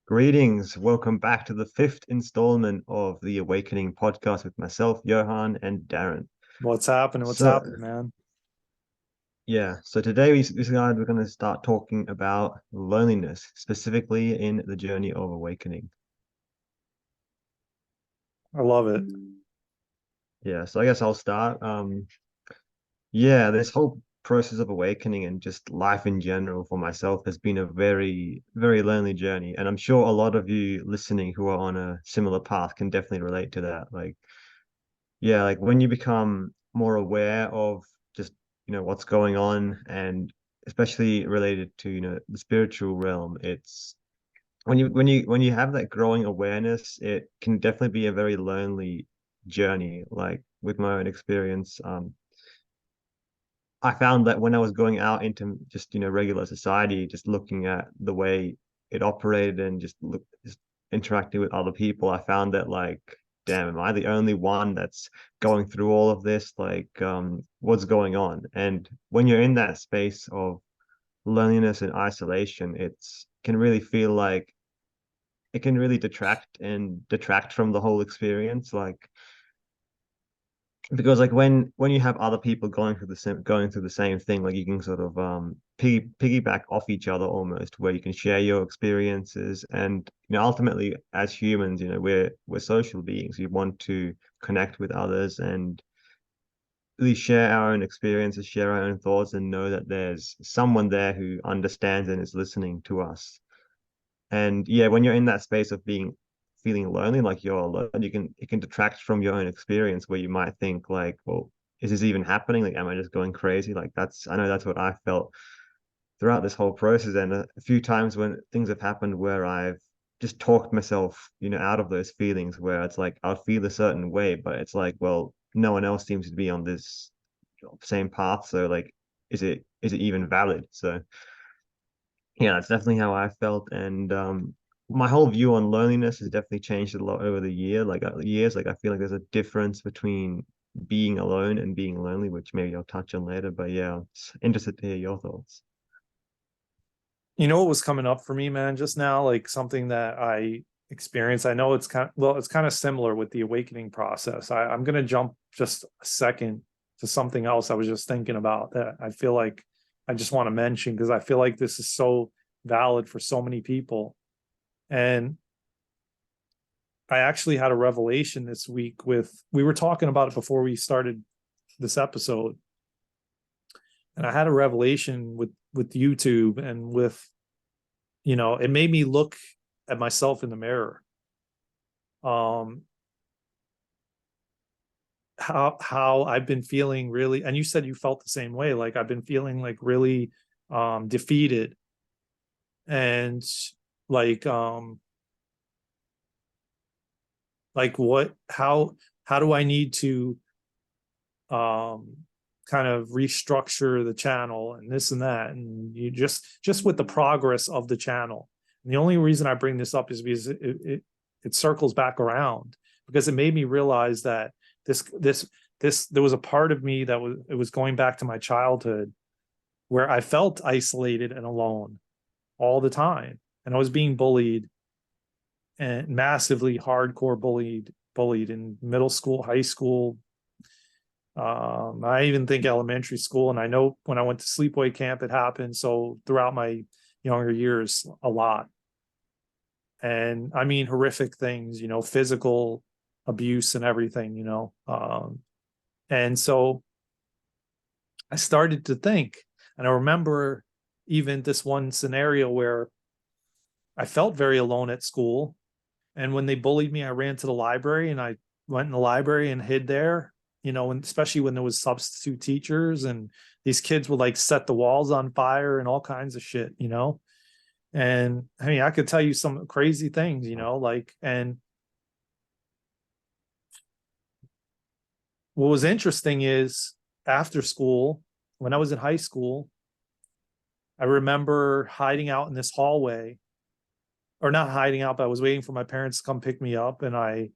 Greetings. Welcome back to the fifth installment of the Awakening podcast with myself, Yohan, and Daren. What's happening? What's So, happening, man? so today we decided we're going to start talking about loneliness, specifically in the journey of awakening. I love it. Yeah, so I guess I'll start. Yeah, this whole process of awakening and just life in general for myself has been a very, very lonely journey. And I'm sure a lot of you listening who are on a similar path can definitely relate to that. Yeah, like when you become more aware of just, what's going on, and especially related to, the spiritual realm, it's when you have that growing awareness, it can definitely be a very lonely journey. Like with my own experience, I found that when I was going out into just, regular society, just looking at the way it operated and just interacting with other people, I found that like, damn, am I the only one that's going through all of this? Like, what's going on? And when you're in that space of loneliness and isolation, it's can really feel like it can really detract from the whole experience. Like because like when you have other people going through the same thing, like you can sort of piggyback off each other almost, where you can share your experiences. And ultimately as humans, we're social beings. We want to connect with others and really share our own experiences, share our own thoughts, and know that there's someone there who understands and is listening to us. And yeah, when you're in that space of feeling lonely, like you're alone, it can detract from your own experience, where you might think like, well, is this even happening? Like, am I just going crazy? Like I know that's what I felt throughout this whole process. And a few times when things have happened where I've just talked myself, out of those feelings, where it's like I'll feel a certain way, but it's like, well, no one else seems to be on this same path. So like, is it even valid? So yeah, that's definitely how I felt. And my whole view on loneliness has definitely changed a lot over the years. Like I feel like there's a difference between being alone and being lonely, which maybe I'll touch on later. But yeah, it's interested to hear your thoughts. You know what was coming up for me, man, just now, like something that I experienced. I know it's kind of similar with the awakening process. I'm gonna jump just a second to something else I was just thinking about that I feel like I just want to mention because I feel like this is so valid for so many people. And I actually had a revelation this week we were talking about it before we started this episode. And I had a revelation with YouTube and with, it made me look at myself in the mirror. Um, how I've been feeling really, and you said you felt the same way. Like I've been feeling like really defeated and like like what how do I need to um kind of restructure the channel and this and that, and you just with the progress of the channel. And the only reason I bring this up is because it circles back around, because it made me realize that this there was a part of me that was going back to my childhood, where I felt isolated and alone all the time, and I was being bullied, and massively hardcore bullied in middle school, high school, I even think elementary school. And I know when I went to sleepaway camp, it happened. So throughout my younger years, a lot. And I mean, horrific things, physical abuse and everything, and so I started to think, and I remember even this one scenario where I felt very alone at school. And when they bullied me, I ran to the library and I went in the library and hid there, and especially when there was substitute teachers and these kids would like set the walls on fire and all kinds of shit. And I mean, I could tell you some crazy things, like, and what was interesting is after school, when I was in high school, I remember hiding out in this hallway, or not hiding out, but I was waiting for my parents to come pick me up, and I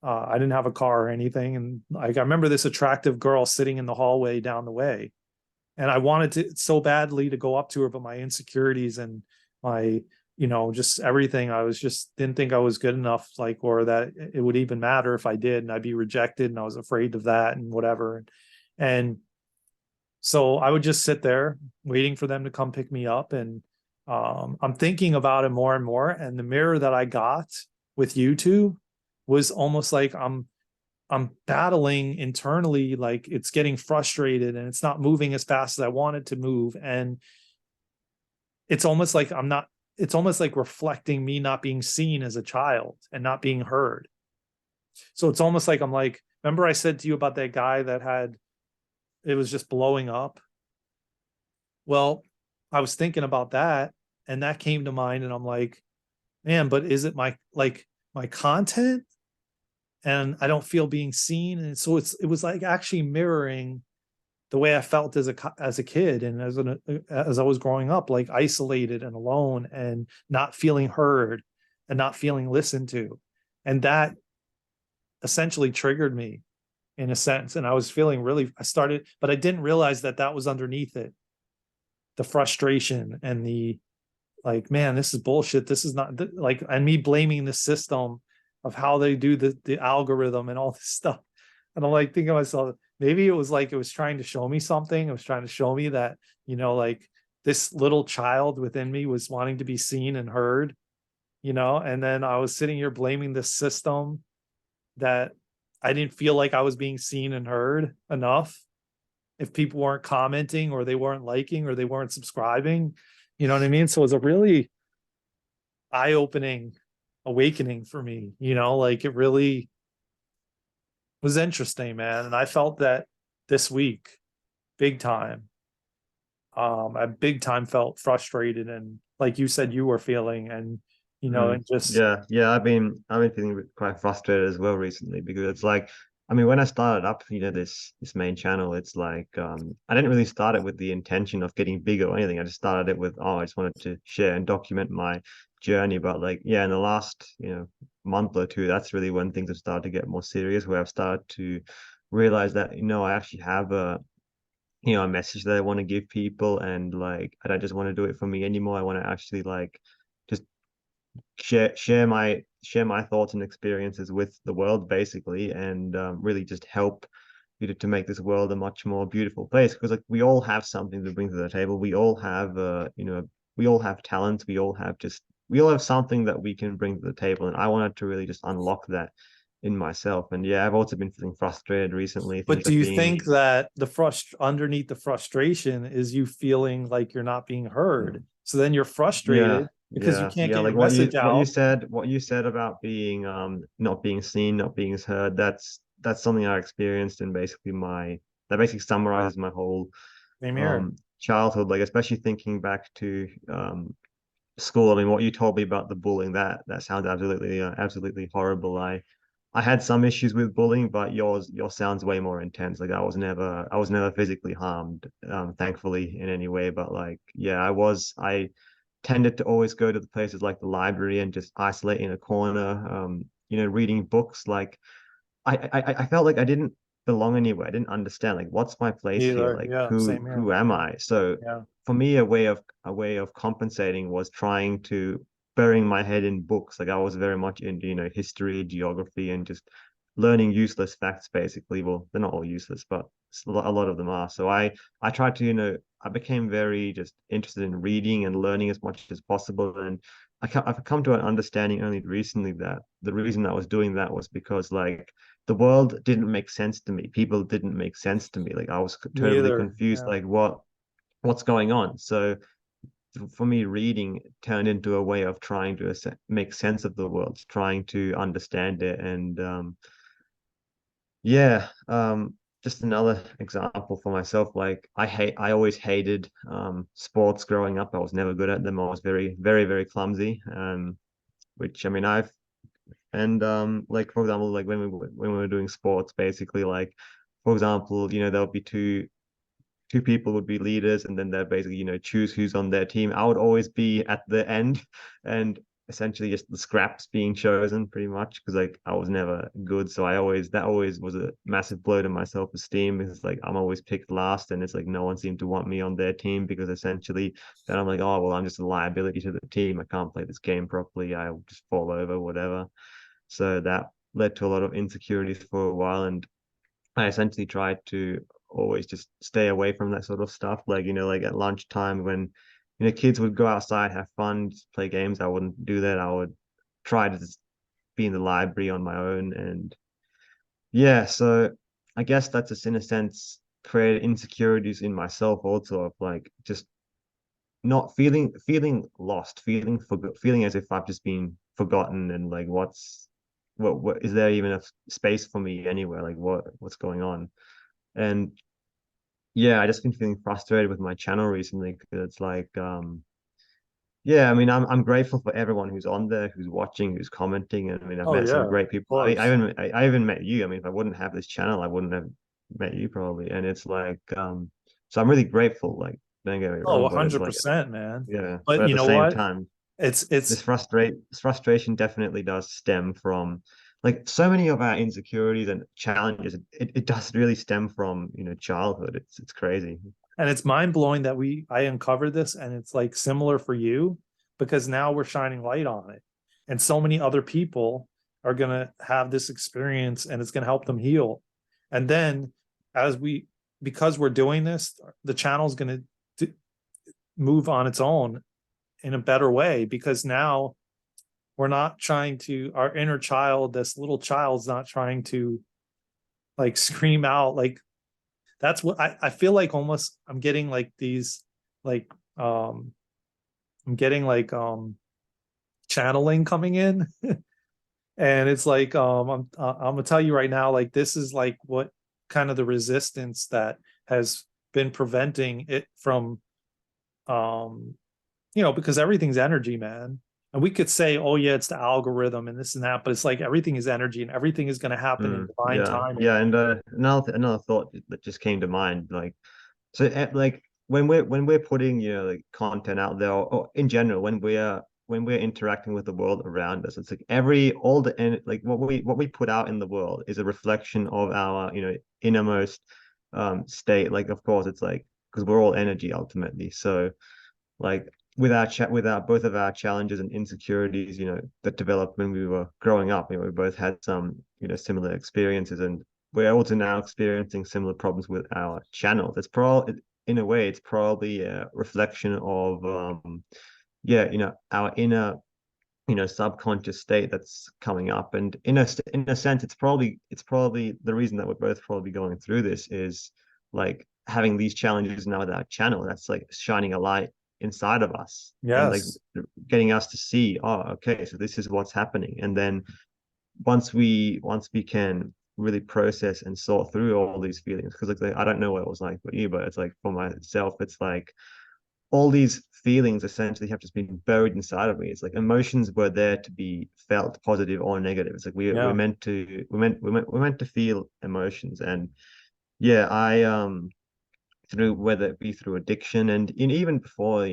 didn't have a car or anything, and like I remember this attractive girl sitting in the hallway down the way, and I wanted to so badly to go up to her, but my insecurities and my just everything. I was just didn't think I was good enough, like, or that it would even matter if I did, and I'd be rejected, and I was afraid of that and whatever. And so I would just sit there waiting for them to come pick me up. And I'm thinking about it more and more. And the mirror that I got with you two was almost like I'm battling internally, like it's getting frustrated and it's not moving as fast as I want it to move. And it's almost like it's almost like reflecting me not being seen as a child and not being heard. So it's almost like I'm like, remember I said to you about that guy that it was just blowing up? Well, I was thinking about that, and that came to mind, and I'm like, man, but is it my content? And I don't feel being seen. And so it was like actually mirroring the way I felt as a kid and as I was growing up, like isolated and alone and not feeling heard and not feeling listened to. And that essentially triggered me in a sense. And I was feeling but I didn't realize that that was underneath it. The frustration and the like, man, this is bullshit. This is not like, and me blaming the system of how they do the algorithm and all this stuff. And I'm like thinking to myself, maybe it was like it was trying to show me something. It was trying to show me that, like this little child within me was wanting to be seen and heard, and then I was sitting here blaming the system that I didn't feel like I was being seen and heard enough. If people weren't commenting or they weren't liking or they weren't subscribing, you know what I mean? So it was a really eye-opening awakening for me, like it really was interesting, man. And I felt that this week, big time. I big time felt frustrated, and like you said, you were feeling, and and just Yeah. I've been feeling quite frustrated as well recently because it's like, I mean, when I started up, this main channel, it's like I didn't really start it with the intention of getting bigger or anything. I just started it with, oh, I just wanted to share and document my journey. But like, yeah, in the last, month or two, that's really when things have started to get more serious, where I've started to realize that, I actually have a message that I want to give people, and like I don't just want to do it for me anymore. I want to actually like just share my thoughts and experiences with the world basically, and really just help to make this world a much more beautiful place, because like we all have something to bring to the table. We all have we all have talents. We all have something that we can bring to the table, and I wanted to really just unlock that in myself. And yeah, I've also been feeling frustrated recently, but things do like you being think that underneath the frustration is you feeling like you're not being heard? So then you're yeah, frustrated because you can't yeah, get like your message out. what you said about being not being seen, not being heard. That's something I experienced in basically my that basically summarizes my whole Same here. childhood. Like especially thinking back to school. I mean, what you told me about the bullying, that sounds absolutely horrible. I had some issues with bullying, but yours sounds way more intense. Like I was never physically harmed, thankfully in any way. But like, yeah, I tended to always go to the places like the library and just isolate in a corner, reading books. Like I felt like I didn't belong anywhere. I didn't understand like what's my place here? Either. Like Yeah. who Same here. who am I? So Yeah. for me, a way of compensating was trying to burying my head in books. Like I was very much into, history, geography, and just learning useless facts basically. Well, they're not all useless, but a lot of them are. So I tried to, I became very just interested in reading and learning as much as possible. And I've come to an understanding only recently that the reason I was doing that was because like the world didn't make sense to me. People didn't make sense to me. Like I was Me totally either. confused. Yeah. Like what's going on? So for me, reading turned into a way of trying to make sense of the world, trying to understand it. And yeah, just another example for myself. Like I always hated sports growing up. I was never good at them. I was very, very, very clumsy. Which I mean, like for example, like when we were doing sports, basically, like for example, there'll be two people would be leaders, and then they'd basically choose who's on their team. I would always be at the end, and essentially just the scraps being chosen pretty much because like I was never good. So I always that always was a massive blow to my self-esteem. It's like I'm always picked last and it's like no one seemed to want me on their team because essentially then I'm like, oh well, I'm just a liability to the team. I can't play this game properly. I'll just fall over, whatever. So that led to a lot of insecurities for a while. And I essentially tried to always just stay away from that sort of stuff. Like, like at lunchtime when, kids would go outside, have fun, just play games. I wouldn't do that. I would try to just be in the library on my own. And yeah, so I guess that's just in a sense created insecurities in myself also of like just not feeling lost, feeling as if I've just been forgotten and like what is there even a space for me anywhere? Like what's going on? And yeah, I just been feeling frustrated with my channel recently because it's like yeah, I mean I'm grateful for everyone who's on there, who's watching, who's commenting, and I mean I've Oh met some yeah, of great people. course. I even met you. I mean if I wouldn't have this channel, I wouldn't have met you probably. And it's like so I'm really grateful, like don't get me Oh, wrong, but it's like 100%, man. yeah, but But at you the know same what? time It's this frustration definitely does stem from like so many of our insecurities and challenges. It does really stem from childhood. It's crazy. and it's mind blowing that I uncovered this, and it's like similar for you because now we're shining light on it, and so many other people are gonna have this experience, and it's gonna help them heal. And then as we because we're doing this, the channel's gonna move on its own in a better way because now we're not trying to our inner child, this little child's not trying to like scream out like that's what I feel like almost I'm getting like these like I'm getting like channeling coming in and it's like I'm gonna tell you right now like this is like what kind of the resistance that has been preventing it from um because everything's energy, man. And we could say, oh yeah, it's the algorithm and this and that, but it's like everything is energy and everything is going to happen in divine Yeah, timing. yeah, and another thought that just came to mind, like so, like when we're putting like content out there, or in general, when we're interacting with the world around us, it's like every all the and like what we put out in the world is a reflection of our innermost state. Like, of course, it's like because we're all energy ultimately. So like with both of our challenges and insecurities that developed when we were growing up, we both had some similar experiences, and we're also now experiencing similar problems with our channels. It's probably in a way it's probably a reflection of yeah, our inner subconscious state that's coming up. And in a sense it's probably the reason that we're both probably going through this is like having these challenges now with our channel that's like shining a light inside of us and like Yes. getting us to see, oh okay, so this is what's happening. And then once we can really process and sort through all these feelings, because like I don't know what it was like for you, but it's like for myself it's like all these feelings essentially have just been buried inside of me. It's like emotions were there to be felt, positive or negative. It's like we're Yeah. meant to we're meant to feel emotions. And yeah, I through whether it be through addiction and even before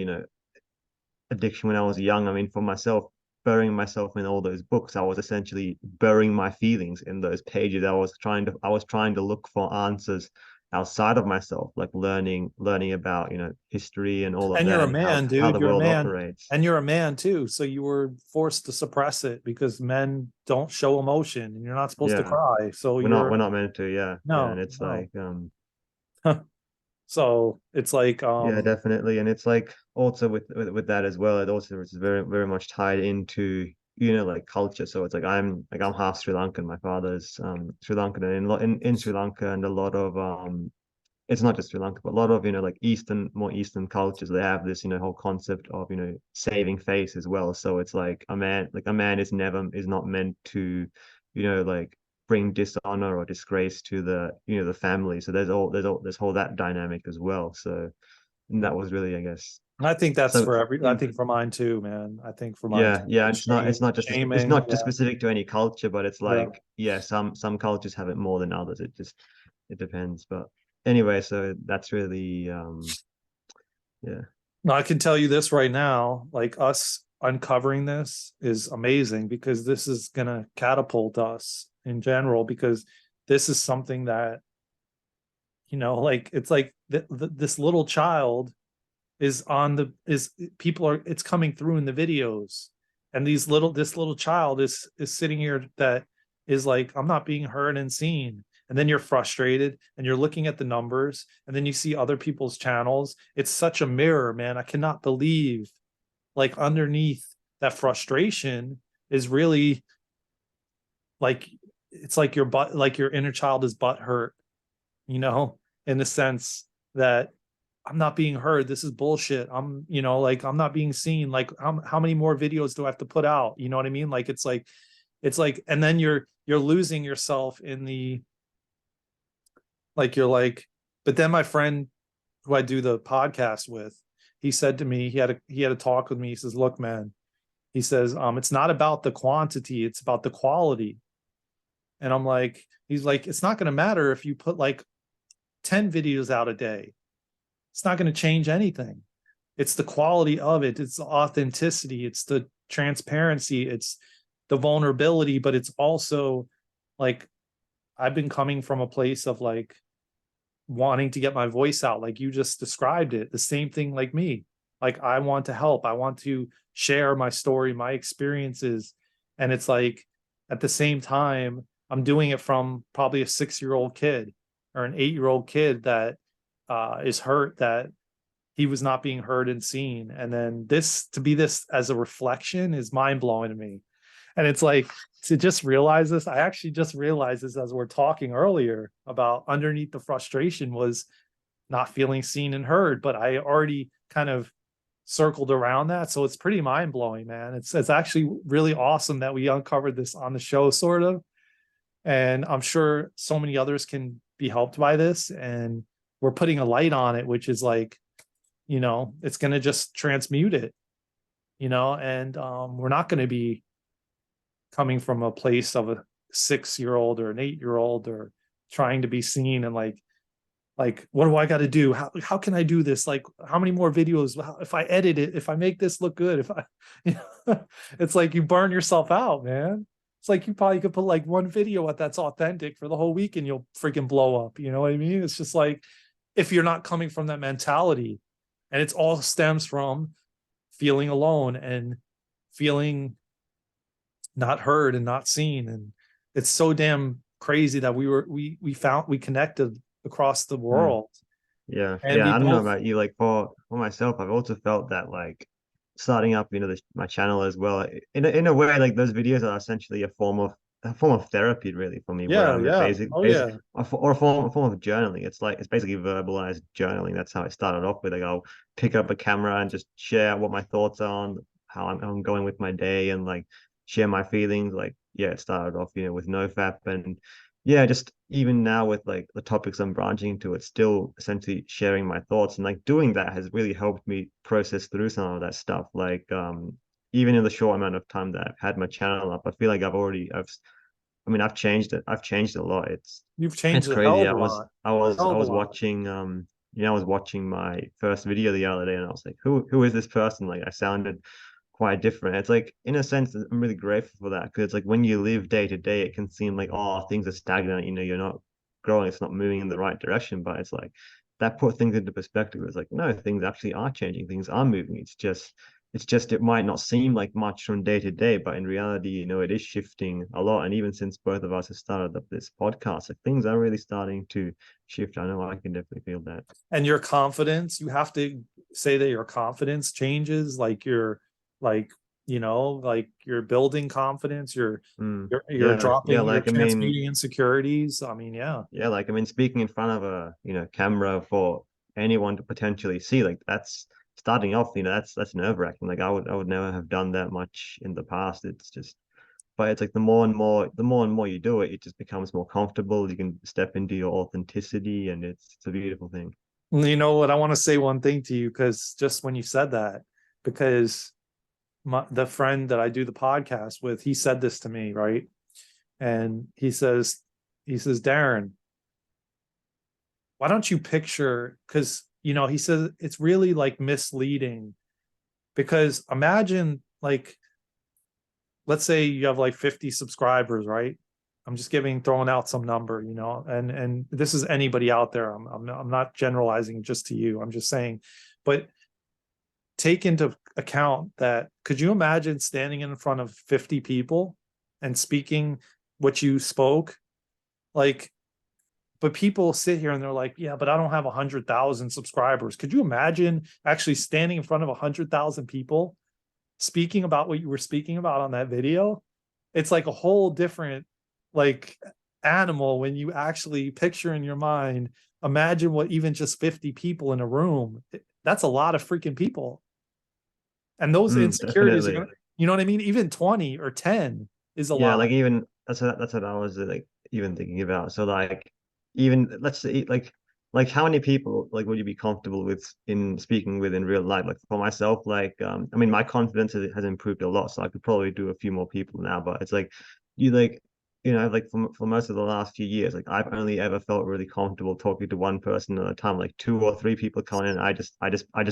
addiction when I was young. I mean, for myself, burying myself in all those books, I was essentially burying my feelings in those pages. I was trying to look for answers outside of myself, like learning about, history and all of And you're that a and how man, how dude. the You're a world man. operates. And you're a man too. So you were forced to suppress it because men don't show emotion and you're not supposed to Yeah. cry. So We're not you're we're not meant to, yeah. Yeah. And no, it's no. like So it's like yeah, definitely. And it's like also with that as well, it also is very, very much tied into, like culture. So it's like I'm half Sri Lankan. My father's Sri Lankan, and in Sri Lanka and a lot of it's not just Sri Lanka, but a lot of, like more Eastern cultures, they have this, whole concept of, saving face as well. So it's like a man is not meant to, like bring dishonor or disgrace to the family. So there's whole that dynamic as well. So and that was really, I guess. I think that's So for I in, think for mine too, man. I think for mine yeah, too. yeah, Like it's shaming. not just Yeah. specific to any culture, but it's Yeah. like, yeah, some cultures have it more than others. It depends. But anyway, so that's really yeah. No, I can tell you this right now, like us uncovering this is amazing, because this is going to catapult us in general, because this is something that, like, it's like this little child is on the, is people are, it's coming through in the videos, and this little child is sitting here that is like, I'm not being heard and seen. And then you're frustrated and you're looking at the numbers, and then you see other people's channels. It's such a mirror, man. I cannot believe, like, underneath that frustration is really like, it's like your butt, like your inner child is butt hurt, in the sense that I'm not being heard. This is bullshit. Like, I'm not being seen. Like, how many more videos do I have to put out? You know what I mean? Like, it's like, and then you're losing yourself in the, like, you're like, but then my friend who I do the podcast with, he said to me, he had a talk with me. He says, look, man, he says, it's not about the quantity, it's about the quality. And I'm like, he's like, it's not going to matter if you put like 10 videos out a day. It's not going to change anything. It's the quality of it. It's the authenticity. It's the transparency. It's the vulnerability, but it's also like, I've been coming from a place of like wanting to get my voice out, like you just described it. The same thing, like me. Like, I want to help. I want to share my story, my experiences. And it's like, at the same time, I'm doing it from probably a 6-year-old kid or an 8-year-old kid that is hurt that he was not being heard and seen. And then this, to be this as a reflection, is mind blowing to me. And it's like, to just realize this, I actually just realized this as we're talking earlier about underneath the frustration was not feeling seen and heard, but I already kind of circled around that. So it's pretty mind blowing, man. It's actually really awesome that we uncovered this on the show, sort of. And I'm sure so many others can be helped by this. And we're putting a light on it, which is like, it's going to just transmute it, and we're not going to be coming from a place of a 6-year-old or an 8-year-old or trying to be seen and like, what do I got to do? How can I do this? Like, how many more videos? If I edit it, if I make this look good, if I, it's like you burn yourself out, man. It's like you probably could put like one video that's authentic for the whole week and you'll freaking blow up. You know what I mean? It's just like, if you're not coming from that mentality, and it's all stems from feeling alone and feeling not heard and not seen. And it's so damn crazy that we connected across the world. Yeah, And yeah. we I don't know both, about you. Like for myself, I've also felt that like starting up, my channel as well. In a way, like those videos are essentially a form of therapy, really, for me. Where yeah, I'm yeah. Oh basic, yeah. or a form of journaling. It's basically verbalized journaling. That's how it started off with. Like, I'll pick up a camera and just share what my thoughts are on, how I'm going with my day, and like share my feelings. Like, yeah, it started off, with NoFap, and yeah, just even now with like the topics I'm branching into, it's still essentially sharing my thoughts, and like doing that has really helped me process through some of that stuff. Like, even in the short amount of time that I've had my channel up, I feel like I've changed it. I've changed a lot. You've It's changed a hell crazy. of I a was lot. I was Hell I of a was lot. watching I was watching my first video the other day, and I was like, who is this person? Like, I sounded quite different. It's like, in a sense, I'm really grateful for that, because it's like when you live day to day, it can seem like, oh, things are stagnant. You're not growing. It's not moving in the right direction. But it's like that put things into perspective. It's like, no, things actually are changing. Things are moving. It's just it might not seem like much from day to day, but in reality, it is shifting a lot. And even since both of us have started up this podcast, like, things are really starting to shift. I know I can definitely feel that. And your confidence, you have to say that your confidence changes, like like, like you're building confidence, you're Yeah, yeah. dropping, you're Like, I mean, transmuting insecurities. I mean, yeah. yeah, like, I mean, speaking in front of a camera for anyone to potentially see, like, that's starting off. That's nerve-wracking. Like, I would never have done that much in the past. It's just, but it's like the more and more you do it, it just becomes more comfortable. You can step into your authenticity, and it's a beautiful thing. You know what? I want to say one thing to you, because just when you said that, because the friend that I do the podcast with, he said this to me, right? And he says, Daren, why don't you picture, because he says it's really like misleading, because imagine like, let's say you have like 50 subscribers, right? I'm just throwing out some number, and this is anybody out there. I'm not generalizing just to you. I'm just saying, but take into account that, could you imagine standing in front of 50 people and speaking what you spoke? Like, but people sit here and they're like, yeah, but I don't have 100,000 subscribers. Could you imagine actually standing in front of 100,000 people speaking about what you were speaking about on that video? It's like a whole different like animal when you actually picture in your mind, imagine what even just 50 people in a room, that's a lot of freaking people. And those insecurities are Definitely. gonna, you know what I mean? Even 20 or 10 is a Yeah, lot. like even that's what I was like even thinking about. So like even let's say like how many people like would you be comfortable with in speaking with in real life? Like for myself, like I mean my confidence has improved a lot, so I could probably do a few more people now. But it's like you like like for most of the last few years, like I've only ever felt really comfortable talking to one person at a time. Like two or three people come in, I just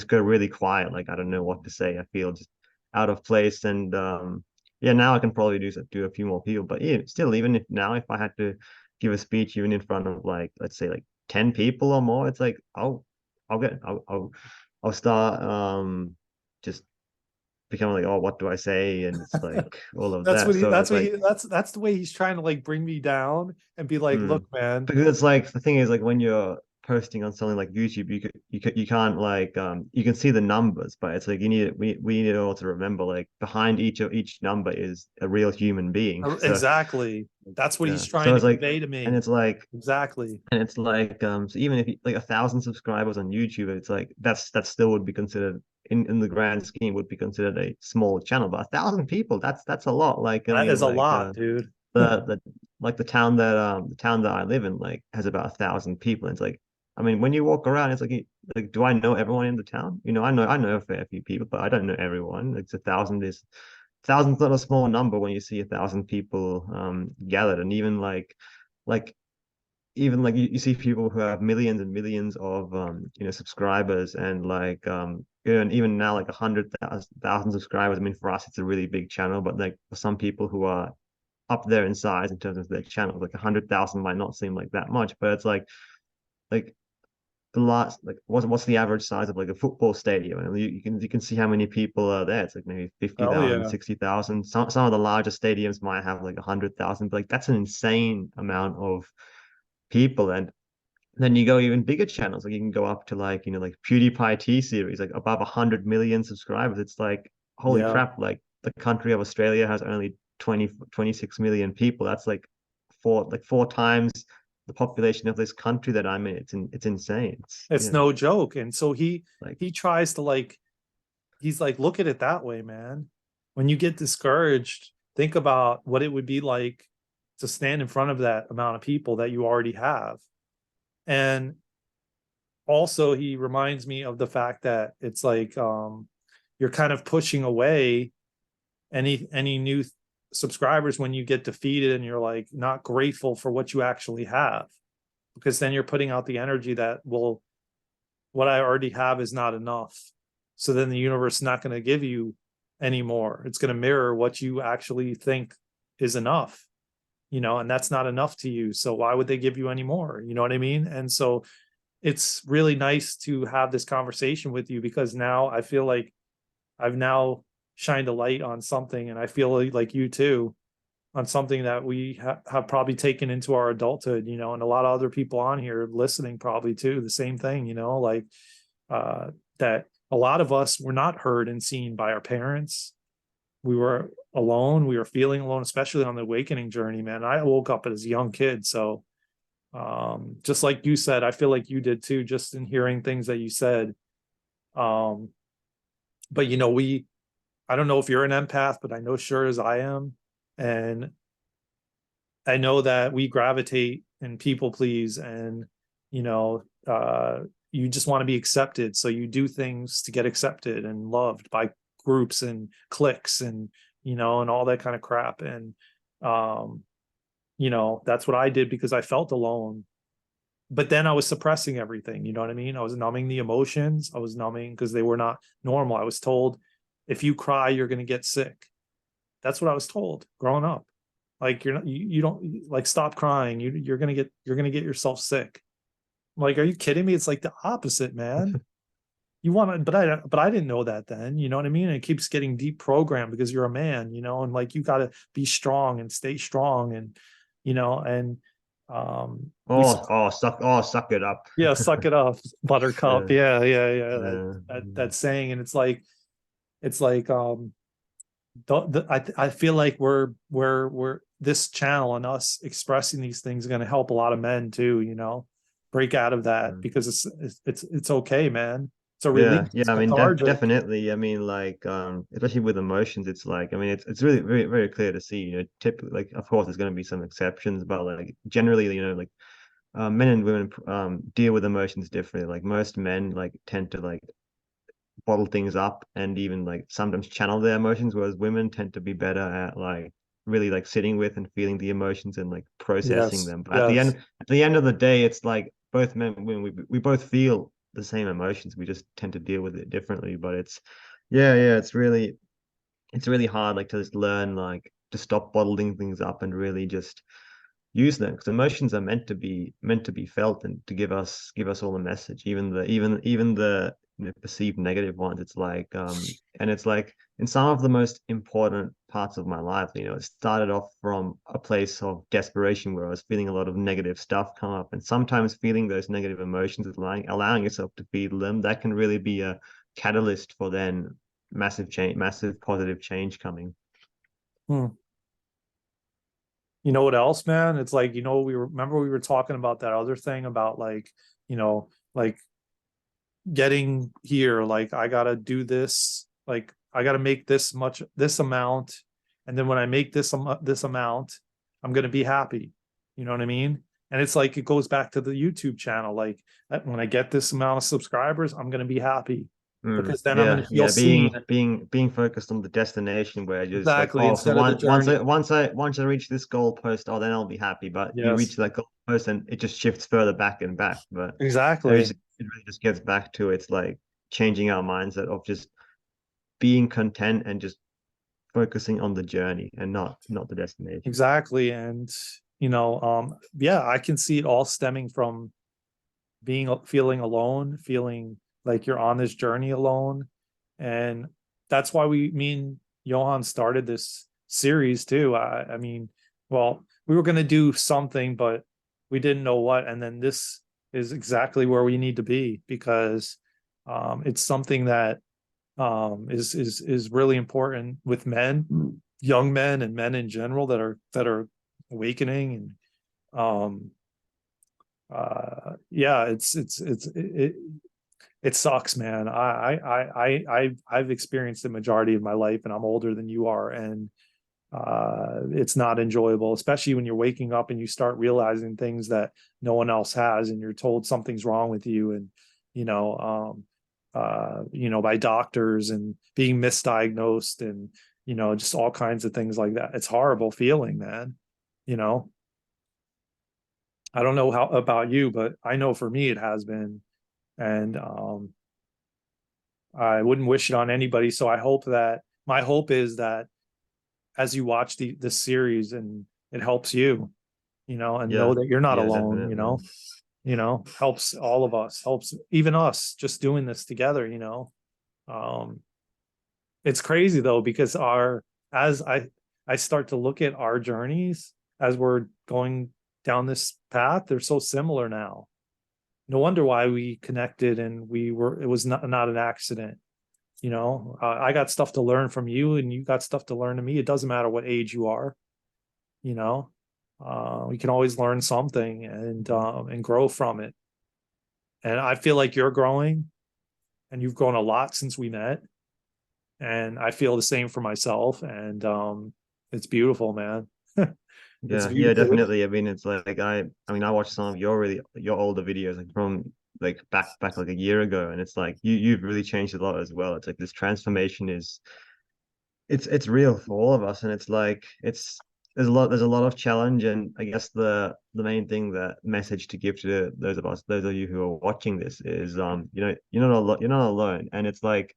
go really quiet. Like I don't know what to say. I feel just out of place and yeah, now I can probably do a few more people, but yeah, still, even if now if I had to give a speech even in front of like let's say like 10 people or more, it's like I'll start just becoming like, oh, what do I say? And it's like all of That's that. what he So that's it's what like he that's the way he's trying to like bring me down and be like, mm. look, man. Because it's like the thing is like when you're posting on something like YouTube, you can't like you can see the numbers, but it's like we need all to remember like behind each number is a real human being. So Exactly. That's what yeah. he's trying So to it's like convey to and me. it's like Exactly. so even if like 1,000 subscribers on YouTube, it's like that still would be considered in the grand scheme would be considered a small channel, but 1,000 people, that's a lot. Like I That mean is a like lot, dude. the like the town that I live in like has about 1,000 people. And it's like I mean when you walk around, it's like do I know everyone in the town? I know a fair few people, but I don't know everyone. It's 1,000's not a small number when you see 1,000 people gathered, and even like you see people who have millions and millions of subscribers and like and even now like 100,000 subscribers. I mean for us it's a really big channel, but like for some people who are up there in size in terms of their channels, like 100,000 might not seem like that much, but it's like the last like what's the average size of like a football stadium, and you can see how many people are there. It's like maybe Hell 50,000, yeah. 60,000. Some of the larger stadiums might have like 100,000, but like that's an insane amount of people. And then you go even bigger channels, like you can go up to like like PewDiePie T series, like above 100 million subscribers. It's like holy Yeah. crap! Like the country of Australia has only 26 million people. That's like four times the population of this country that I'm in. It's insane. It's It's yeah, no joke. And so he like he tries to like, he's like, look at it that way, man. When you get discouraged, think about what it would be like to stand in front of that amount of people that you already have. And also he reminds me of the fact that it's like you're kind of pushing away any new subscribers when you get defeated and you're like not grateful for what you actually have, because then you're putting out the energy that, well, what I already have is not enough. So then the universe is not going to give you any more. It's going to mirror what you actually think is enough, and that's not enough to you. So why would they give you any more? You know what I mean? And so it's really nice to have this conversation with you, because now I feel like I've now shined a light on something, and I feel like you too, on something that we have probably taken into our adulthood, and a lot of other people on here listening probably too, the same thing, like uh, that a lot of us were not heard and seen by our parents. We were alone. We were feeling alone, especially on the awakening journey, man. I woke up as a young kid. So just like you said, I feel like you did too, just in hearing things that you said. Um, but I don't know if you're an empath, but I know sure as I am. And I know that we gravitate and people please, and you know, you just want to be accepted. So you do things to get accepted and loved by groups and cliques and and all that kind of crap. And um, that's what I did because I felt alone. But then I was suppressing everything, you know what I mean? I was numbing the emotions. I was numbing because they were not normal. I was told if you cry, you're going to get sick. That's what I was told growing up. Like you're not, you don't like stop crying. You're going to get yourself sick. I'm like, are you kidding me? It's like the opposite, man. You want to, but I didn't know that then, you know what I mean? And it keeps getting deprogrammed because you're a man, you know, and like you got to be strong and stay strong and, you know, and we Suck it up. yeah, suck it up, buttercup. Yeah, Yeah. yeah, That saying, and it's like I feel like we're this channel and us expressing these things are going to help a lot of men too, you know, break out of that mm. because it's okay, man. It's a Yeah, release. yeah. It's I mean, cathartic. definitely. I mean, like, especially with emotions, it's like, I mean, it's really very very clear to see. You know, typically, like, of course, there's going to be some exceptions, but like generally, you know, like, men and women deal with emotions differently. Like most men like tend to like bottle things up and even like sometimes channel their emotions, whereas women tend to be better at like really like sitting with and feeling the emotions and like processing Yes, them. But yes, at the end of the day, it's like both men and women, we both feel the same emotions. We just tend to deal with it differently. But it's yeah, it's really hard like to just learn like to stop bottling things up and really just use them because emotions are meant to be felt and to give us all a message, even the you know, perceived negative ones. It's like and it's like in some of the most important parts of my life, you know, it started off from a place of desperation where I was feeling a lot of negative stuff come up, and sometimes feeling those negative emotions, allowing yourself to feel them, that can really be a catalyst for then massive change, massive positive change coming. hmm. You know what else, man? It's like, you know, we were talking about that other thing about like, you know, like getting here, like I gotta do this, like I gotta make this amount, and then when I make this amount, I'm gonna be happy. You know what I mean? And it's like it goes back to the YouTube channel. Like when I get this amount of subscribers, I'm gonna be happy Mm, because then I'm gonna yeah, feel yeah, seen. being focused on the destination where you're just like, Exactly, oh, so instead of the journey. once I reach this goal post, oh, then I'll be happy. But you Yes, reach that goal post and it just shifts further back and back. But exactly. it really just gets back to it's like changing our mindset of just being content and just focusing on the journey and not the destination. Exactly. And you know, yeah, I can see it all stemming from feeling alone, feeling like you're on this journey alone. And that's why me and Johan started this series too. I mean, well, we were going to do something, but we didn't know what. And then this is exactly where we need to be because it's something that is really important with men, young men, and men in general that are awakening and yeah, it sucks, man. I've experienced the majority of my life, and I'm older than you are, and it's not enjoyable, especially when you're waking up and you start realizing things that no one else has, and you're told something's wrong with you, and you know, you know, by doctors and being misdiagnosed, and you know, just all kinds of things like that. It's horrible feeling, man. You know, I don't know how about you, but I know for me it has been, and I wouldn't wish it on anybody. So I hope that my hope is that as you watch the series and it helps you, you know, and know Yeah, that you're not yeah, alone, definitely. you know, helps all of us, helps even us just doing this together, you know. Um, it's crazy though, because as I start to look at our journeys as we're going down this path, they're so similar now. No wonder why we connected and it was not an accident. You know, I got stuff to learn from you and you got stuff to learn to me. It doesn't matter what age you are, you know, we can always learn something and grow from it. And I feel like you're growing and you've grown a lot since we met. And I feel the same for myself. And it's beautiful, man. It's Yeah, yeah, beautiful. definitely. I mean, it's like I mean, I watched some of your older videos like from like back like a year ago, and it's like you've really changed a lot as well. It's like this transformation is it's real for all of us, and it's like it's there's a lot of challenge, and I guess the main thing, the message to give to those of you who are watching this is you know you're not alone, and it's like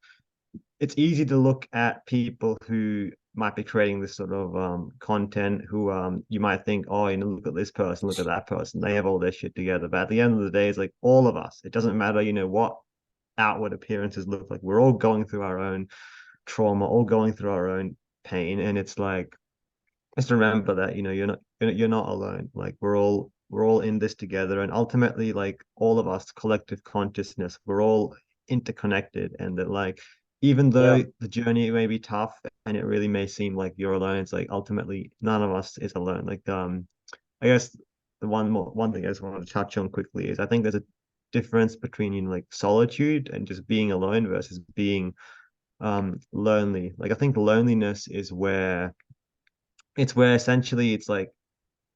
it's easy to look at people who might be creating this sort of content who you might think, oh, you know, look at this person, look at that person, they have all their shit together. But at the end of the day, it's like all of us. It doesn't matter, you know, what outward appearances look like. We're all going through our own trauma, all going through our own pain, and it's like just remember that, you know, you're not alone. Like we're all in this together, and ultimately, like all of us, collective consciousness, we're all interconnected, and that like even Yeah. though the journey may be tough and it really may seem like you're alone, it's like ultimately none of us is alone. Like I guess the one thing I just wanted to touch on quickly is I think there's a difference between, you know, like solitude and just being alone versus being lonely. Like I think loneliness is where it's where essentially it's like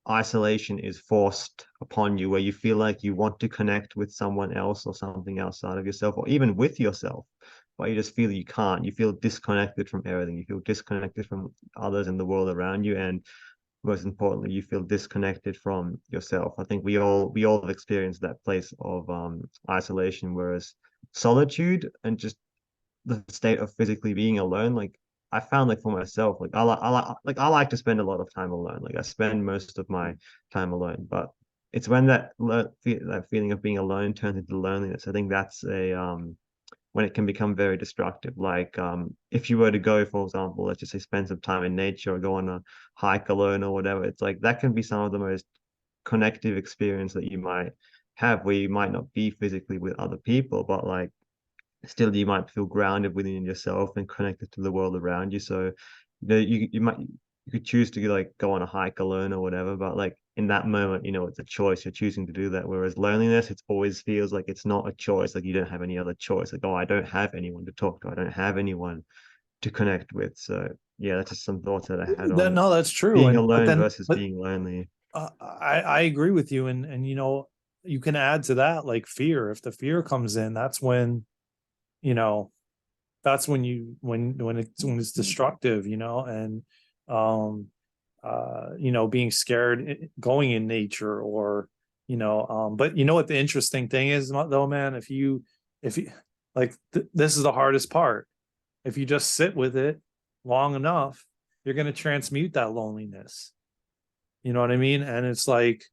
isolation is forced upon you, where you feel like you want to connect with someone else or something outside of yourself, or even with yourself, but you just feel you can't. You feel disconnected from everything. You feel disconnected from others in the world around you, and most importantly, you feel disconnected from yourself. I think we all have experienced that place of isolation, whereas solitude and just the state of physically being alone, like I found like for myself, like I like to spend a lot of time alone. Like I spend most of my time alone, but it's when that feeling of being alone turns into loneliness. I think that's a when it can become very destructive. Like if you were to go, for example, let's just say spend some time in nature or go on a hike alone or whatever, it's like that can be some of the most connective experience that you might have, where you might not be physically with other people, but like still you might feel grounded within yourself and connected to the world around you. So you could choose to like go on a hike alone or whatever, but like in that moment, you know, it's a choice. You're choosing to do that. Whereas loneliness, it always feels like it's not a choice. Like you don't have any other choice. Like, oh, I don't have anyone to talk to. I don't have anyone to connect with. So yeah, that's just some thoughts that I had That, on no, that's true. being And but alone then, versus but being lonely. I agree with you, and you know, you can add to that like fear. If the fear comes in, that's when, you know, that's when when it's destructive, you know, and um you know, being scared going in nature, or you know, but you know what the interesting thing is though, man, if you like this is the hardest part. If you just sit with it long enough, you're going to transmute that loneliness. You know what I mean? And it's like,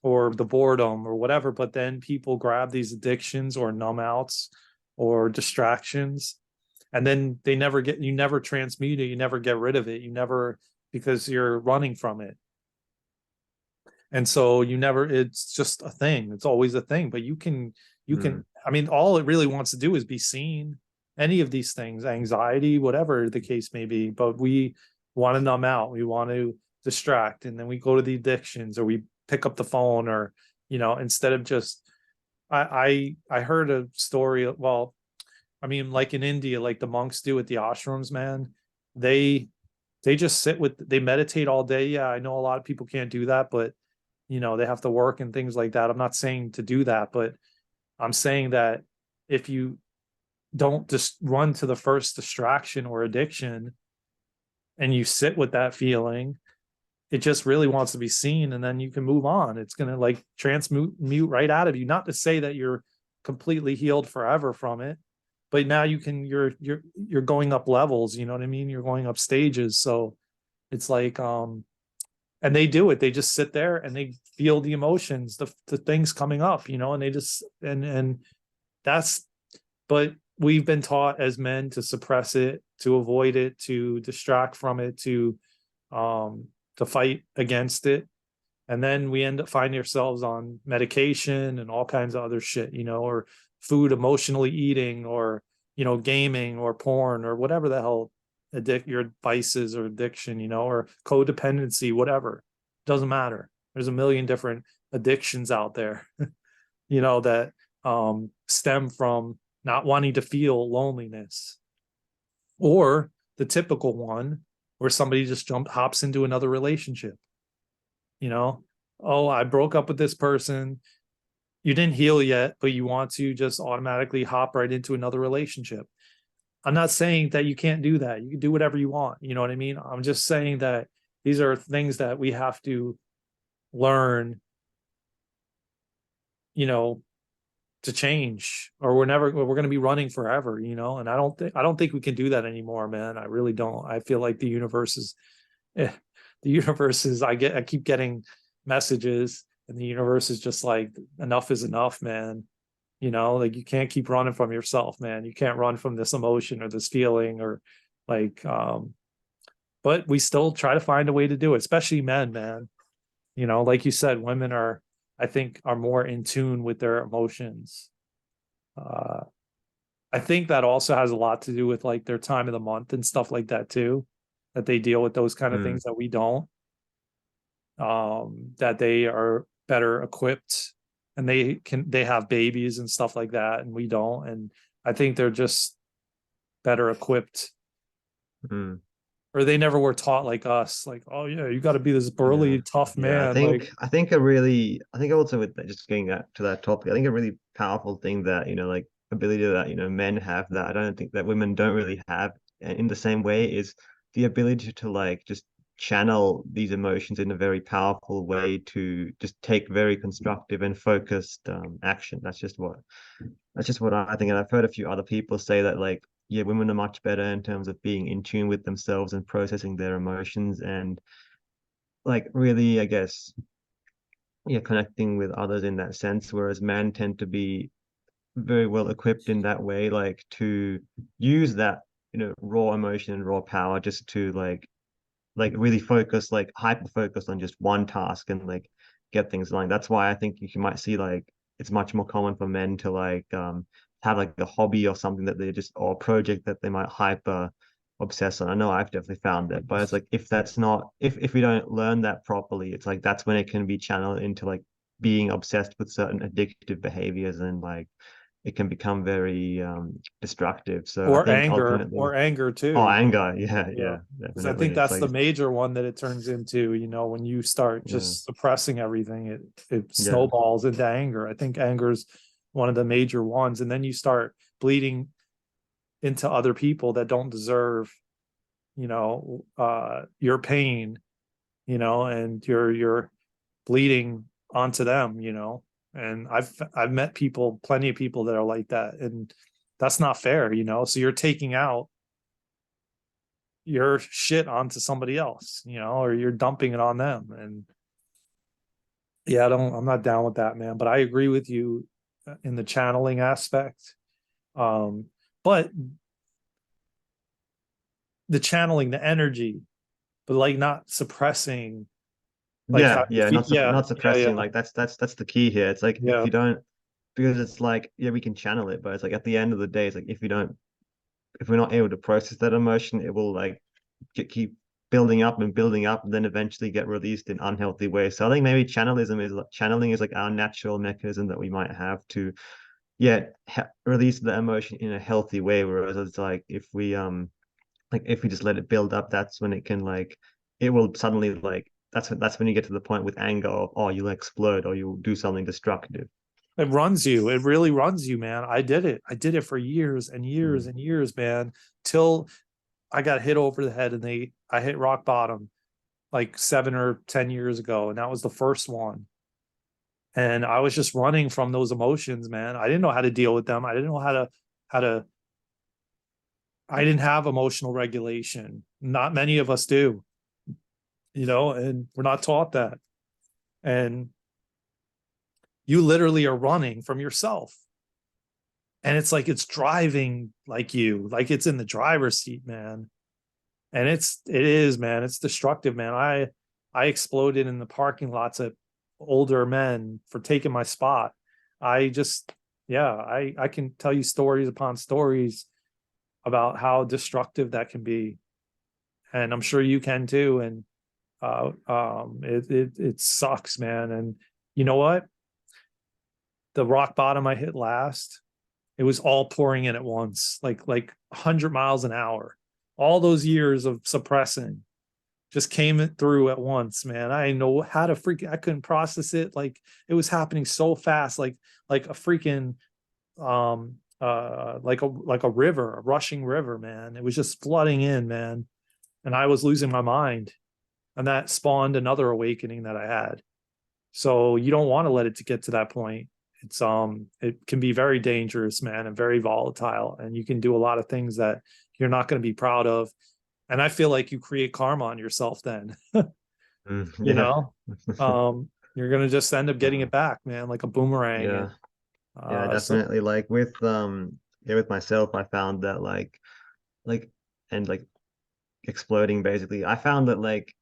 or the boredom or whatever, but then people grab these addictions or numb outs or distractions, and then you never transmute it, you never get rid of it, you never, because you're running from it. And so you never, it's just a thing, it's always a thing, but Mm, I mean, all it really wants to do is be seen. Any of these things, anxiety, whatever the case may be, but we want to numb out, we want to distract, and then we go to the addictions, or we pick up the phone, or you know, instead of just, I heard a story, well, I mean, like in India, like the monks do at the ashrams, man. They they just sit with, they meditate all day. Yeah, I know a lot of people can't do that, but you know, they have to work and things like that. I'm not saying to do that, but I'm saying that if you don't just run to the first distraction or addiction, and you sit with that feeling, it just really wants to be seen, and then you can move on. It's going to like transmute mute right out of you. Not to say that you're completely healed forever from it, but now you can, you're going up levels, you know what I mean? You're going up stages. So it's like, and they do it, they just sit there and they feel the emotions, the things coming up, you know, and they just, and that's, but we've been taught as men to suppress it, to avoid it, to distract from it, um to fight against it. And then we end up finding ourselves on medication and all kinds of other shit, you know, or food emotionally eating, or you know, gaming or porn or whatever the hell your vices or addiction, you know, or codependency, whatever. Doesn't matter. There's a million different addictions out there, you know, that stem from not wanting to feel loneliness, or the typical one where somebody just hops into another relationship, you know. Oh, I broke up with this person. You didn't heal yet, but you want to just automatically hop right into another relationship. I'm not saying that you can't do that. You can do whatever you want. You know what I mean? I'm just saying that these are things that we have to learn, you know, to change, or we're going to be running forever, you know. And I don't think we can do that anymore, man. I really don't. I feel like the universe is the universe is, I keep getting messages, and the universe is just like, enough is enough, man. You know, like, you can't keep running from yourself, man. You can't run from this emotion or this feeling, or like, but we still try to find a way to do it, especially men, man. You know, like you said, women are, I think, are more in tune with their emotions. uh I think that also has a lot to do with like their time of the month and stuff like that too, that they deal with those kind of Mm. things that we don't. That they are better equipped, and they have babies and stuff like that, and we don't. And I think they're just better equipped, Mm. or they never were taught like us, like, oh yeah, you got to be this Yeah. burly tough Yeah, man, like. I think also with just getting to that topic, I think a really powerful thing that, like ability that, men have that I don't think that women don't really have in the same way is the ability to like just channel these emotions in a very powerful way to just take very constructive and focused action. That's just what I think. And I've heard a few other people say that, like, yeah, women are much better in terms of being in tune with themselves and processing their emotions and like really, I guess, yeah, connecting with others in that sense, whereas men tend to be very well equipped in that way, like to use that, raw emotion and raw power just to like really focus, like hyper focus on just one task and like get things done. That's why I think you might see like it's much more common for men to like have like a hobby or something that they just or a project that they might hyper obsess on. I know I've definitely found that, but it's like if that's not if we don't learn that properly, it's like that's when it can be channeled into like being obsessed with certain addictive behaviors and like it can become very destructive. So I think ultimately, Or anger oh, too. anger, yeah, Yeah, yeah, because I definitely. think It's that's the like, major one that it turns into. You know, when you start yeah, just suppressing everything, it yeah, snowballs into anger. I think anger is one of the major ones, and then you start bleeding into other people that don't deserve, your pain. And you're bleeding onto them. And I've met people, plenty of people that are like that, and that's not fair. So you're taking out your shit onto somebody else, or you're dumping it on them. And yeah, I'm not down with that, man. But I agree with you in the channeling aspect. But the channeling, the energy, but like not suppressing, like how yeah, you yeah. feel. Yeah, Not yeah, suppressing. yeah, Like that's the key here. It's like if yeah. you don't, because it's like yeah, we can channel it, but it's like at the end of the day, it's like if we're not able to process that emotion, it will like keep building up, and then eventually get released in unhealthy ways. So I think maybe channeling is like our natural mechanism that we might have to yeah release the emotion in a healthy way. Whereas it's like if we just let it build up, that's when it can like it will suddenly like that's when you get to the point with anger of oh you'll explode or you'll do something destructive. It runs you. It really runs you, man. I did it. I did it for years and years Mm. and years, man, till I got hit over the head, and I hit rock bottom like 7 or 10 years ago. And that was the first one. And I was just running from those emotions, man. I didn't know how to deal with them. I didn't know how to, I didn't have emotional regulation. Not many of us do, and we're not taught that. And you literally are running from yourself. And it's like it's driving like it's in the driver's seat, man. And it is, man. It's destructive, man. I exploded in the parking lots of older men for taking my spot. I just, yeah, I can tell you stories upon stories about how destructive that can be, and I'm sure you can too. And it sucks, man. And you know what? The rock bottom I hit last, it was all pouring in at once, like 100 miles an hour. All those years of suppressing just came through at once, man. I didn't know how to I couldn't process it. Like it was happening so fast, like a freaking like a river, a rushing river, man. It was just flooding in, man. And I was losing my mind. And that spawned another awakening that I had. So you don't want to let it to get to that point. it can be very dangerous, man, and very volatile, and you can do a lot of things that you're not going to be proud of. And I feel like you create karma on yourself then. you Yeah. know you're going to just end up getting Uh, it back, man, like a boomerang. And yeah. Yeah, so definitely. Like with yeah, with myself, I found that like and like exploding basically. I found that like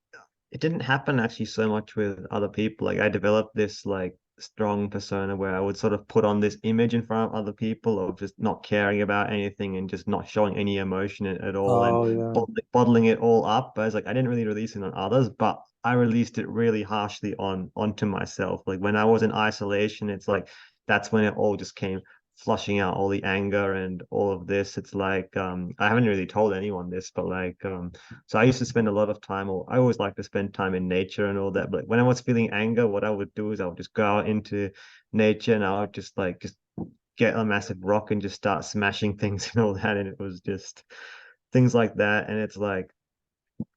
it didn't happen actually so much with other people. Like I developed this like strong persona where I would sort of put on this image in front of other people of just not caring about anything and just not showing any emotion at all and oh yeah. bottling it all up. But it's like I didn't really release it on others, but I released it really harshly onto myself. Like when I was in isolation, it's like that's when it all just came flushing out all the anger and all of this. It's like I haven't really told anyone this, but like so I used to spend a lot of time, or I always like to spend time in nature and all that. But when I was feeling anger, what I would do is I would just go out into nature and I would just get a massive rock and just start smashing things and all that. And it was just things like that. And it's like,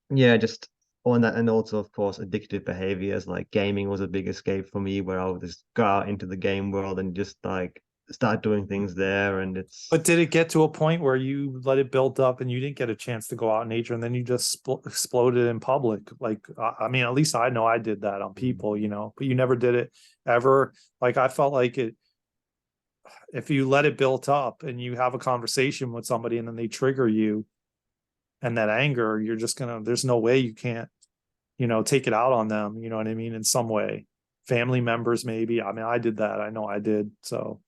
yeah, just on that. And also, of course, addictive behaviors like gaming was a big escape for me, where I would just go out into the game world and just like start doing things there. And it's, But did it get to a point where you let it build up and you didn't get a chance to go out in nature, and then you just exploded in public? Like, I mean, at least I know I did that on people, but you never did it ever. Like, I felt like if you let it build up and you have a conversation with somebody and then they trigger you and that anger, you're just there's no way you can't, take it out on them. You know what I mean? In some way, family members, maybe. I mean, I did that. I know I did. So,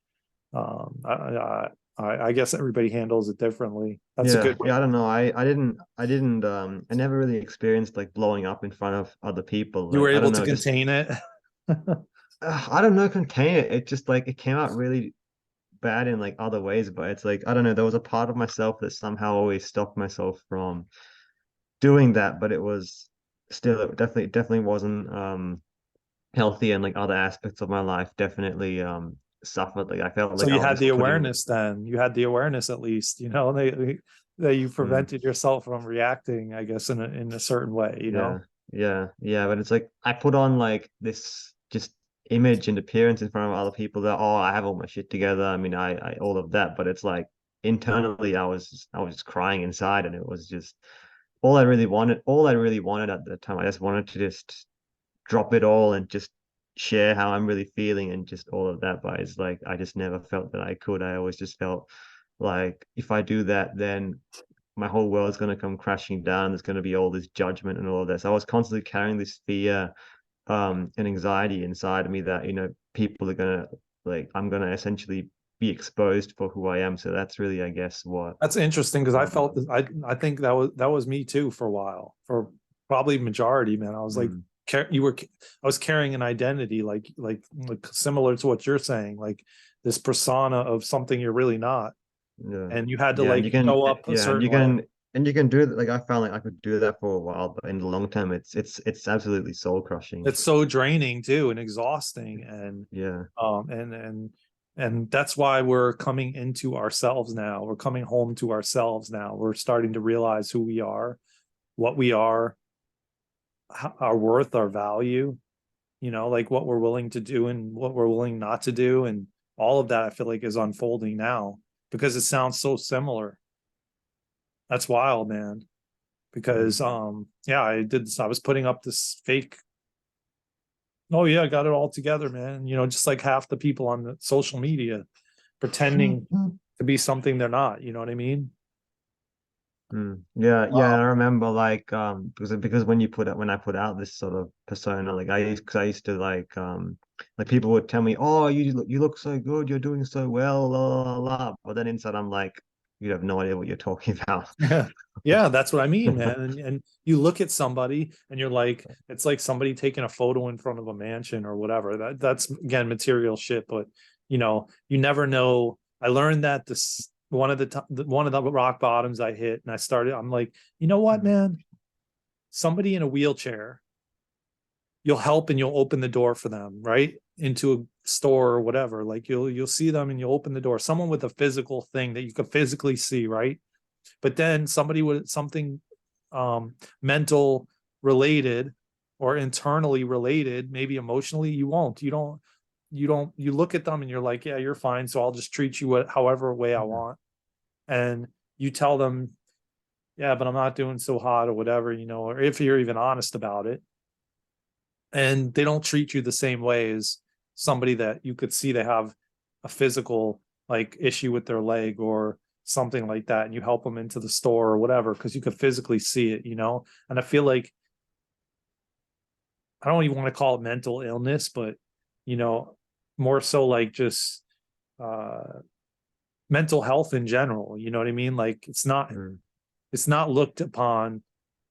um, I, I, I guess everybody handles it differently. That's a yeah, good way. yeah, I don't know. I never really experienced like blowing up in front of other people. You Like, were I able don't to know, just, contain it. I don't know, contain it. It just like, it came out really bad in like other ways, but it's like, I don't know, there was a part of myself that somehow always stopped myself from doing that, but it was still, it definitely wasn't, healthy, and like other aspects of my life definitely, suffered. Like I felt So like I you was had the just putting, awareness then. You had the awareness at least, that you mm, prevented yourself from reacting, I guess, in a certain way. yeah, yeah. But it's like I put on like this just image and appearance in front of other people that, oh, I have all my shit together. I mean, I all of that, but it's like internally I was just crying inside, and it was just all I really wanted at the time. I just wanted to just drop it all and just share how I'm really feeling and just all of that. But it's like I just never felt that I could. I always just felt like if I do that, then my whole world's going to come crashing down. There's going to be all this judgment and all of this. I was constantly carrying this fear, and anxiety inside of me that, people are going to, like, I'm going to essentially be exposed for who I am. So that's really, I guess, what, That's interesting because I um, felt I think that was me too for a while, for probably majority, man. I was like, mm, I was carrying an identity like similar to what you're saying, like this persona of something you're really not, yeah. and you had to Yeah. And like you can, show up a yeah, certain way. and you can do it. Like I found like I could do that for a while, but in the long term, it's absolutely soul crushing. It's so draining too and exhausting, and Yeah. um and and and that's why we're coming into ourselves now. We're coming home to ourselves now. We're starting to realize who we are, what we are, our worth, our value, like what we're willing to do and what we're willing not to do. And all of that, I feel like, is unfolding now because it sounds so similar. That's wild, man. Mm. Because, yeah, I was putting up this fake, oh, yeah, I got it all together, man. Just like half the people on the social media pretending to be something they're not. You know what I mean? Mm. Yeah, yeah, Wow. and I remember like because when I put out this sort of persona, like I used to like people would tell me, oh, you look so good, you're doing so well, la la la, but then inside I'm like, you have no idea what you're talking about. Yeah. Yeah, that's what I mean, man. And you look at somebody and you're like, it's like somebody taking a photo in front of a mansion or whatever. That's again material shit, but you never know. I learned that this one of the rock bottoms I hit, and I'm like, you know what, man? Somebody in a wheelchair, you'll help and you'll open the door for them, right? Into a store or whatever. Like you'll see them and you'll open the door. Someone with a physical thing that you could physically see, right? But then somebody with something mental related or internally related, maybe emotionally, you don't you look at them and you're like, yeah, you're fine. So I'll just treat you however way I Yeah. want. And you tell them, yeah, but I'm not doing so hot or whatever, or if you're even honest about it. And they don't treat you the same way as somebody that you could see they have a physical like issue with their leg or something like that, and you help them into the store or whatever because you could physically see it. And I feel like I don't even want to call it mental illness, but you know more so like just uh mental health in general, you know what I mean? Like Mm. it's not looked upon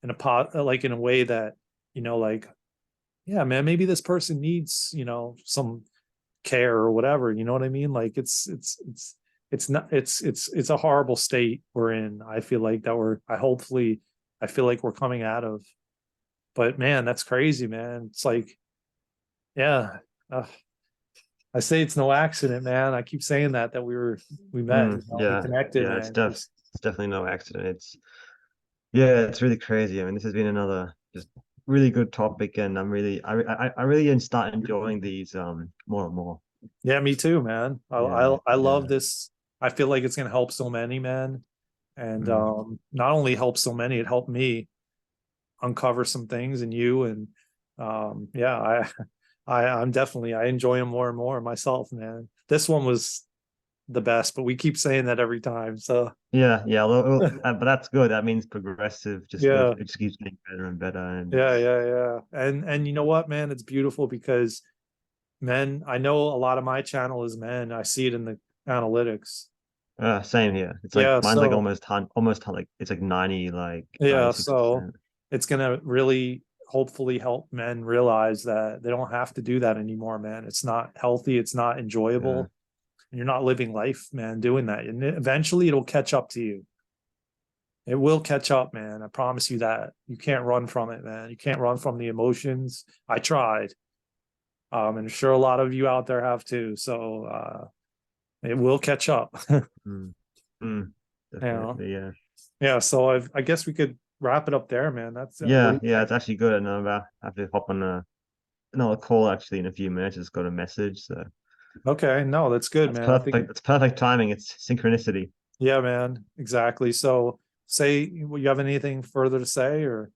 in a like in a way that, like, yeah, man, maybe this person needs, some care or whatever, you know what I mean? Like it's not it's a horrible state we're in. I feel like that I feel like we're coming out of. But man, that's crazy, man. It's like, yeah, uh, I say it's no accident, man. I keep saying that we met, we Yeah, connected, yeah, man. it's definitely no accident. Yeah, it's really crazy. I mean, this has been another just really good topic, and I really start enjoying these more and more. Yeah, me too, man. Yeah, I love yeah. this. I feel like it's gonna help so many, man. And Mm. not only help so many, it helped me uncover some things in you. And yeah, I'm definitely I enjoy them more and more myself, man. This one was the best, but we keep saying that every time. So Yeah, yeah. But that's good. That means progressive. yeah, It just keeps getting better and better, and yeah, it's yeah, yeah. And you know what, man? It's beautiful because men, I know a lot of my channel is men. I see it in the analytics. same here. It's like Yeah, mine's like so like it's like 90, like yeah, so 96%. it's gonna really hopefully help men realize that they don't have to do that anymore, man. It's not healthy, it's not Yeah. enjoyable, and you're not living life, man, doing that. And eventually it'll catch up to you. It will catch up, man. I promise you that. You can't run from it, man. You can't run from the emotions. I tried. And I'm sure a lot of you out there have too. So it will catch up. Mm. Mm. you know. Definitely, yeah. Yeah, so I guess we could wrap it up there, man. That's what do Yeah, you yeah, think? it's actually good. And I'm about I have to hop on another call actually in a few minutes. Just got a message, so Okay, no, that's good, that's man. I think, perfect. That's perfect timing. It's synchronicity. yeah, man, exactly. So, say you have anything further to say, or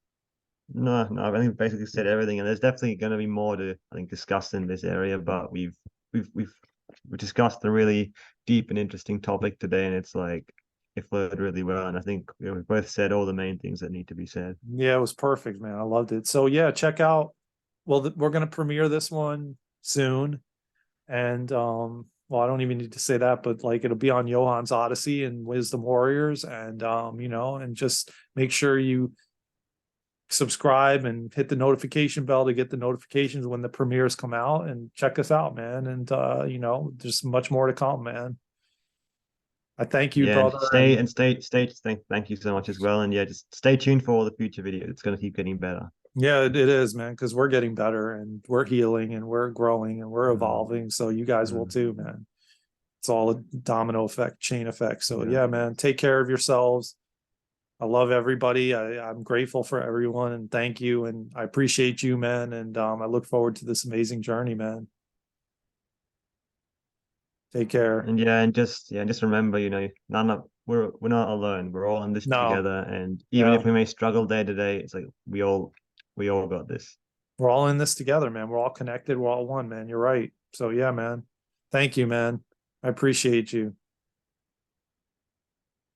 No, no, I think we've basically said everything, and there's definitely going to be more to I think discuss in this area. But we've we've we discussed a really deep and interesting topic today, and it's like it flowed really well. And I think we've both said all the main things that need to be said. yeah, it was perfect, man. I loved it. So, yeah, check out. Well, we're gonna premiere this one soon, and well, I don't even need to say that, but like it'll be on Yohan's Odyssey and Wisdom Warriors, and and just make sure you subscribe and hit the notification bell to get the notifications when the premieres come out, and check us out, man. And there's much more to come, man. I thank you, Yeah, and brother. And thank you so much as well. And yeah, just stay tuned for all the future videos. It's going to keep getting better. yeah, it is, man, because we're getting better and we're healing and we're growing and we're Mm, evolving. So you guys will mm, too, man. It's all a domino effect, chain effect. So yeah. yeah, man, take care of yourselves. I love everybody. I'm grateful for everyone and thank you. And I appreciate you, man. And I look forward to this amazing journey, man. Take care. And just remember, none of we're not alone. We're all in this No, together. And even yeah, if we may struggle day to day, it's like we all got this. we're all in this together, man. We're all connected. We're all one, man. You're right. So yeah, man. Thank you, man. I appreciate you.